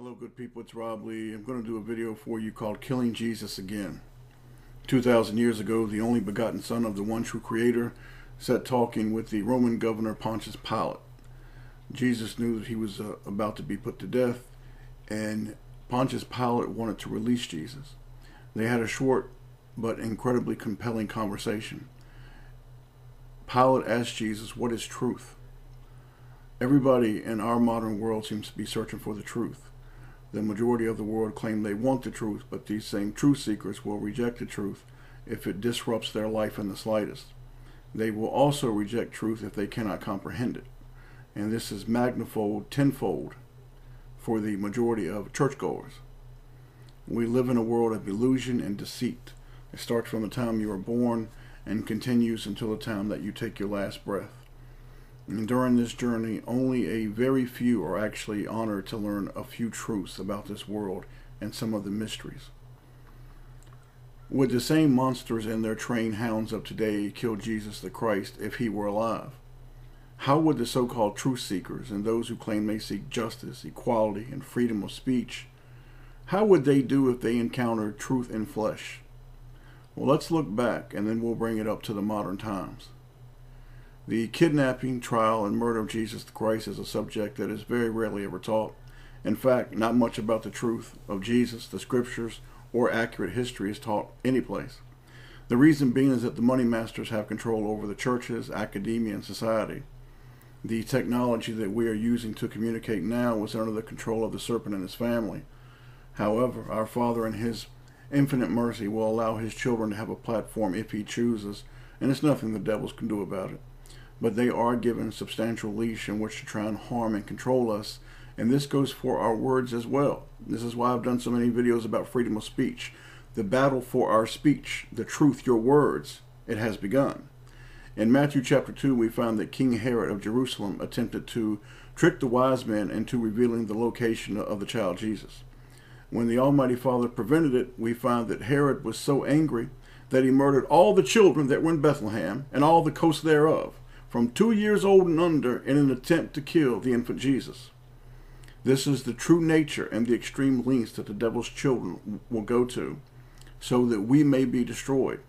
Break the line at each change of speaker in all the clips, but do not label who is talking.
Hello good people, it's Rob Lee. I'm going to do a video for you called Killing Jesus Again. 2,000 years ago, the only begotten son of the one true creator sat talking with the Roman governor Pontius Pilate. Jesus knew that he was about to be put to death, and Pontius Pilate wanted to release Jesus. They had a short but incredibly compelling conversation. Pilate asked Jesus, "What is truth?" Everybody in our modern world seems to be searching for the truth. The majority of the world claim they want the truth, but these same truth seekers will reject the truth if it disrupts their life in the slightest. They will also reject truth if they cannot comprehend it. And this is magnifold, tenfold for the majority of churchgoers. We live in a world of illusion and deceit. It starts from the time you are born and continues until the time that you take your last breath. And during this journey, only a very few are actually honored to learn a few truths about this world and some of the mysteries. Would the same monsters and their trained hounds of today kill Jesus the Christ if he were alive? How would the so-called truth seekers and those who claim they seek justice, equality, and freedom of speech, how would they do if they encountered truth in flesh? Well, let's look back and then we'll bring it up to the modern times. The kidnapping, trial, and murder of Jesus the Christ is a subject that is very rarely ever taught. In fact, not much about the truth of Jesus, the scriptures, or accurate history is taught anyplace. The reason being is that the money masters have control over the churches, academia, and society. The technology that we are using to communicate now was under the control of the serpent and his family. However, our Father in his infinite mercy will allow his children to have a platform if he chooses, and it's nothing the devils can do about it. But they are given substantial leash in which to try and harm and control us, and this goes for our words as well. This is why I've done so many videos about freedom of speech. The battle for our speech, the truth, your words, it has begun. In Matthew chapter 2, we found that King Herod of Jerusalem attempted to trick the wise men into revealing the location of the child Jesus. When the Almighty Father prevented it, we found that Herod was so angry that he murdered all the children that were in Bethlehem and all the coasts thereof, from 2 years old and under, in an attempt to kill the infant Jesus. This is the true nature and the extreme lengths that the devil's children will go to, so that we may be destroyed.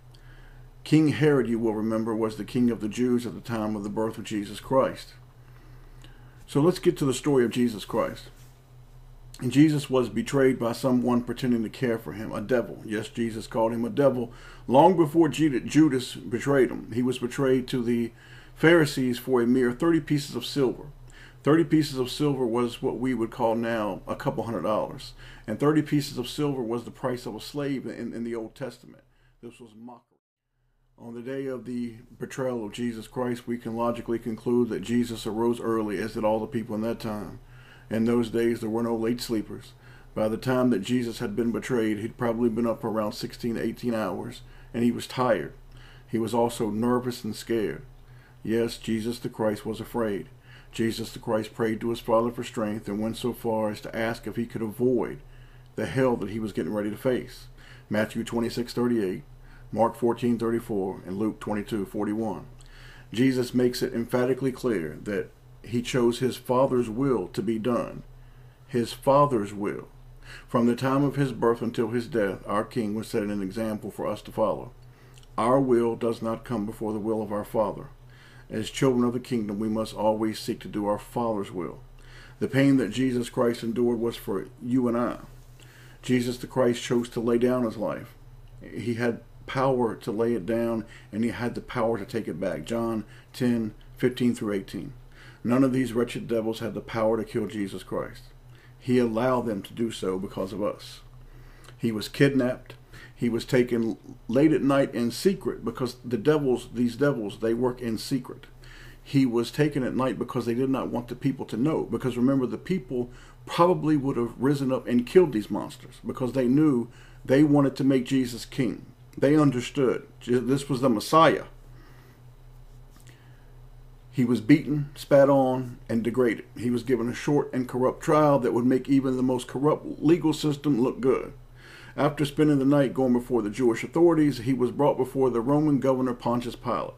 King Herod, you will remember, was the king of the Jews at the time of the birth of Jesus Christ. So let's get to the story of Jesus Christ. And Jesus was betrayed by someone pretending to care for him, a devil. Yes, Jesus called him a devil long before Judas betrayed him. He was betrayed to the Pharisees for a mere 30 pieces of silver. 30 pieces of silver was what we would call now a couple $100. And 30 pieces of silver was the price of a slave in the Old Testament. This was mockery. On the day of the betrayal of Jesus Christ, we can logically conclude that Jesus arose early, as did all the people in that time. In those days, there were no late sleepers. By the time that Jesus had been betrayed, he'd probably been up for around 16 to 18 hours, and he was tired. He was also nervous and scared. Yes, Jesus the Christ was afraid. Jesus the Christ prayed to his Father for strength and went so far as to ask if he could avoid the hell that he was getting ready to face. Matthew 26:38, Mark 14:34, and Luke 22:41. Jesus makes it emphatically clear that he chose his Father's will to be done. His Father's will. From the time of his birth until his death, our King was setting an example for us to follow. Our will does not come before the will of our Father. As children of the kingdom, we must always seek to do our Father's will. The pain that Jesus Christ endured was for you and I. Jesus the Christ chose to lay down his life. He had power to lay it down, and he had the power to take it back. John 10:15 through 18. None of these wretched devils had the power to kill Jesus Christ. He allowed them to do so because of us. He was kidnapped. He was taken late at night in secret because these devils, they work in secret. He was taken at night because they did not want the people to know. Because remember, the people probably would have risen up and killed these monsters because they knew they wanted to make Jesus king. They understood this was the Messiah. He was beaten, spat on, and degraded. He was given a short and corrupt trial that would make even the most corrupt legal system look good. After spending the night going before the Jewish authorities, he was brought before the Roman governor Pontius Pilate.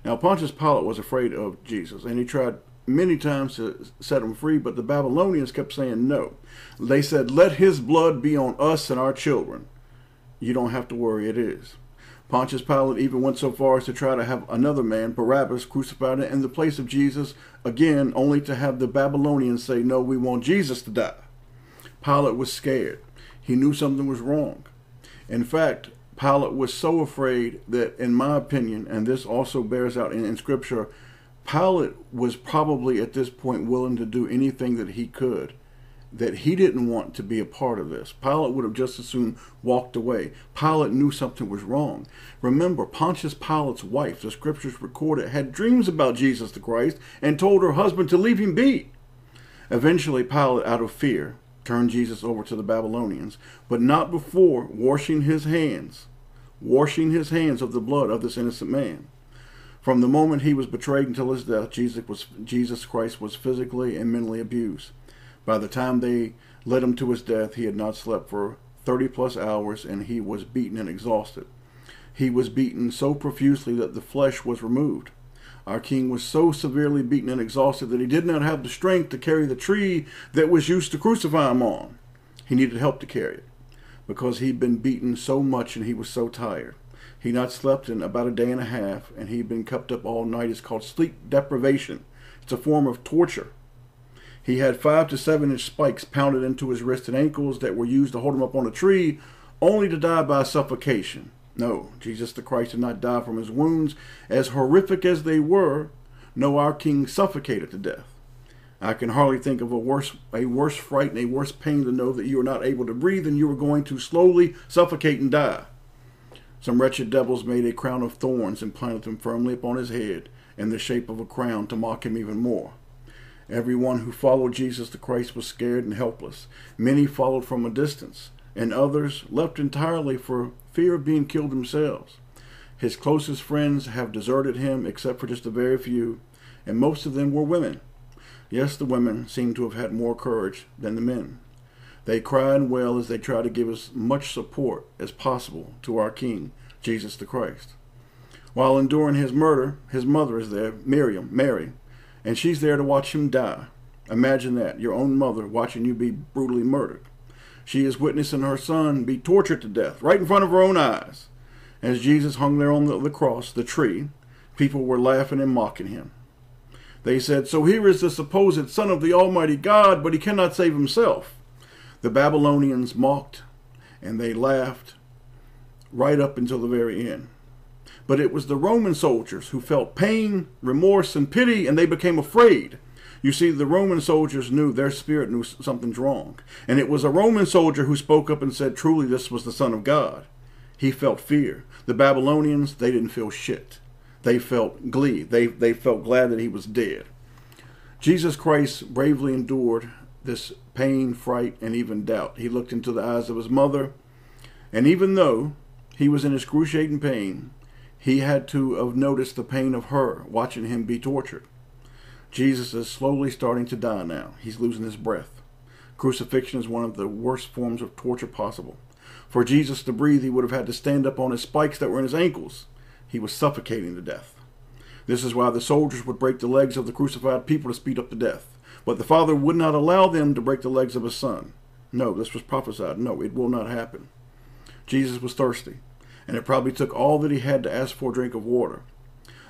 Now, Pontius Pilate was afraid of Jesus, and he tried many times to set him free, but the Babylonians kept saying no. They said, let his blood be on us and our children. You don't have to worry, it is. Pontius Pilate even went so far as to try to have another man, Barabbas, crucified in the place of Jesus, again, only to have the Babylonians say, no, we want Jesus to die. Pilate was scared. He knew something was wrong. In fact, Pilate was so afraid that, in my opinion, and this also bears out in Scripture, Pilate was probably at this point willing to do anything that he could, that he didn't want to be a part of this. Pilate would have just as soon walked away. Pilate knew something was wrong. Remember, Pontius Pilate's wife, the Scriptures recorded, had dreams about Jesus the Christ and told her husband to leave him be. Eventually, Pilate, out of fear, turned Jesus over to the Babylonians, but not before washing his hands of the blood of this innocent man. From the moment he was betrayed until his death, Jesus Christ was physically and mentally abused. By the time they led him to his death, he had not slept for 30 plus hours, and he was beaten and exhausted. He was beaten so profusely that the flesh was removed. Our king was so severely beaten and exhausted that he did not have the strength to carry the tree that was used to crucify him on. He needed help to carry it, because he'd been beaten so much and he was so tired. He not slept in about a day and a half, and he'd been kept up all night. It's called sleep deprivation. It's a form of torture. He had 5 to 7 inch spikes pounded into his wrists and ankles that were used to hold him up on a tree, only to die by suffocation. No, Jesus the Christ did not die from his wounds. As horrific as they were, no, our king suffocated to death. I can hardly think of a worse fright and a worse pain to know that you are not able to breathe and you are going to slowly suffocate and die. Some wretched devils made a crown of thorns and planted them firmly upon his head in the shape of a crown to mock him even more. Everyone who followed Jesus the Christ was scared and helpless. Many followed from a distance, and others left entirely for fear of being killed themselves. His closest friends have deserted him, except for just a very few, and most of them were women. Yes, the women seem to have had more courage than the men. They cried and wailed as they tried to give as much support as possible to our King, Jesus the Christ. While enduring his murder, his mother is there, Mary, and she's there to watch him die. Imagine that, your own mother watching you be brutally murdered. She is witnessing her son be tortured to death right in front of her own eyes. As Jesus hung there on the cross, the tree, people were laughing and mocking him. They said, so here is the supposed son of the Almighty God, but he cannot save himself. The Babylonians mocked and they laughed right up until the very end. But it was the Roman soldiers who felt pain, remorse, and pity, and they became afraid. You see, the Roman soldiers knew, their spirit knew something's wrong. And it was a Roman soldier who spoke up and said, truly, this was the Son of God. He felt fear. The Babylonians, they didn't feel shit. They felt glee. They felt glad that he was dead. Jesus Christ bravely endured this pain, fright, and even doubt. He looked into the eyes of his mother, and even though he was in excruciating pain, he had to have noticed the pain of her watching him be tortured. Jesus is slowly starting to die now. He's losing his breath. Crucifixion is one of the worst forms of torture possible. For Jesus to breathe, he would have had to stand up on his spikes that were in his ankles. He was suffocating to death. This is why the soldiers would break the legs of the crucified people to speed up the death. But the Father would not allow them to break the legs of his Son. No, this was prophesied. No, it will not happen. Jesus was thirsty, and it probably took all that he had to ask for a drink of water.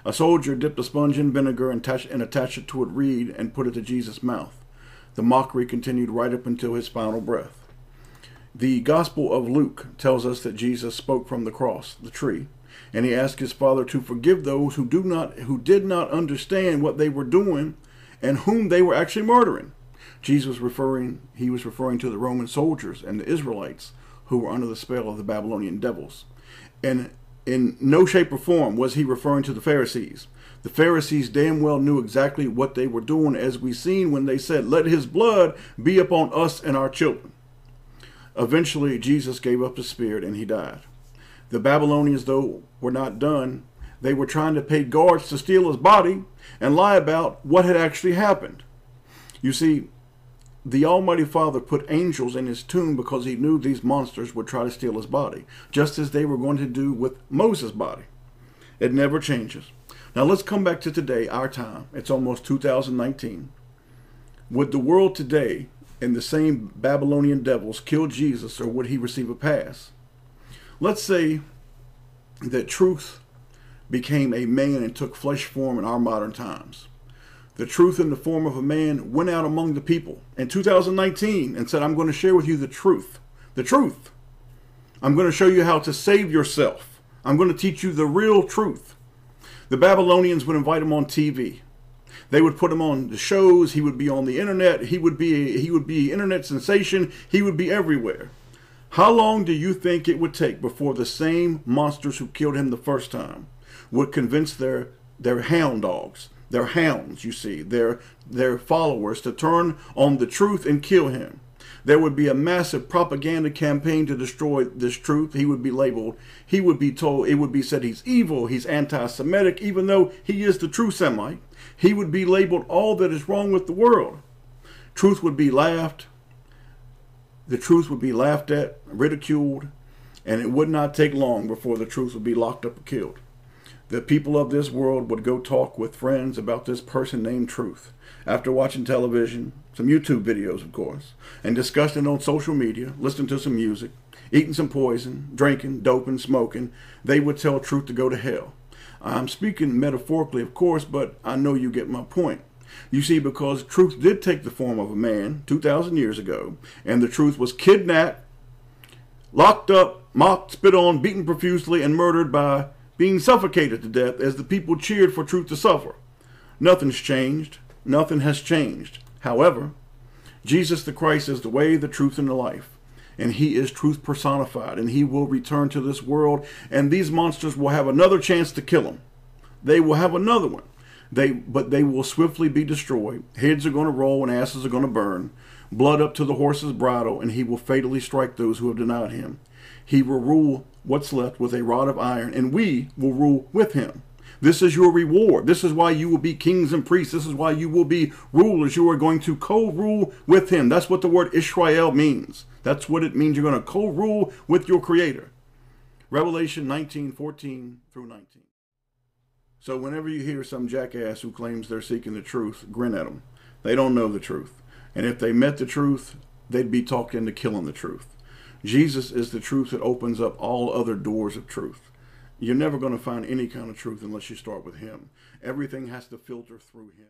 A soldier dipped a sponge in vinegar and attached it to a reed and put it to Jesus' mouth. The mockery continued right up until his final breath. The Gospel of Luke tells us that Jesus spoke from the cross, the tree, and he asked his Father to forgive those who did not understand what they were doing and whom they were actually murdering. He was referring to the Roman soldiers and the Israelites who were under the spell of the Babylonian devils. And in no shape or form was he referring to the Pharisees. The Pharisees damn well knew exactly what they were doing, as we seen when they said, let his blood be upon us and our children. Eventually, Jesus gave up his spirit and he died. The Babylonians, though, were not done. They were trying to pay guards to steal his body and lie about what had actually happened. You see, the Almighty Father put angels in his tomb because he knew these monsters would try to steal his body, just as they were going to do with Moses' body. It never changes. Now let's come back to today, our time. It's almost 2019. Would the world today and the same Babylonian devils kill Jesus, or would he receive a pass? Let's say that truth became a man and took flesh form in our modern times. The truth in the form of a man went out among the people in 2019 and said, I'm going to share with you the truth. The truth. I'm going to show you how to save yourself. I'm going to teach you the real truth. The Babylonians would invite him on TV. They would put him on the shows. He would be on the internet. He would be internet sensation. He would be everywhere. How long do you think it would take before the same monsters who killed him the first time would convince their hound dogs, their hounds, you see, their followers to turn on the truth and kill him? There would be a massive propaganda campaign to destroy this truth. He would be labeled, he would be told, it would be said he's evil, he's anti-Semitic, even though he is the true Semite. He would be labeled all that is wrong with the world. Truth would be laughed. The truth would be laughed at, ridiculed, and it would not take long before the truth would be locked up or killed. The people of this world would go talk with friends about this person named Truth. After watching television, some YouTube videos, of course, and discussing on social media, listening to some music, eating some poison, drinking, doping, smoking, they would tell Truth to go to hell. I'm speaking metaphorically, of course, but I know you get my point. You see, because truth did take the form of a man 2,000 years ago, and the truth was kidnapped, locked up, mocked, spit on, beaten profusely, and murdered by being suffocated to death as the people cheered for truth to suffer. Nothing's changed. Nothing has changed. However, Jesus the Christ is the way, the truth, and the life. And he is truth personified, and he will return to this world, and these monsters will have another chance to kill him. They will have another one. But they will swiftly be destroyed. Heads are going to roll and asses are going to burn. Blood up to the horse's bridle, and he will fatally strike those who have denied him. He will rule what's left with a rod of iron, and we will rule with him. This is your reward. This is why you will be kings and priests. This is why you will be rulers. You are going to co-rule with him. That's what the word Israel means. That's what it means. You're going to co-rule with your Creator. Revelation 19:14 through 19. So whenever you hear some jackass who claims they're seeking the truth, grin at them. They don't know the truth. And if they met the truth, they'd be talked into killing the truth. Jesus is the truth that opens up all other doors of truth. You're never going to find any kind of truth unless you start with him. Everything has to filter through him.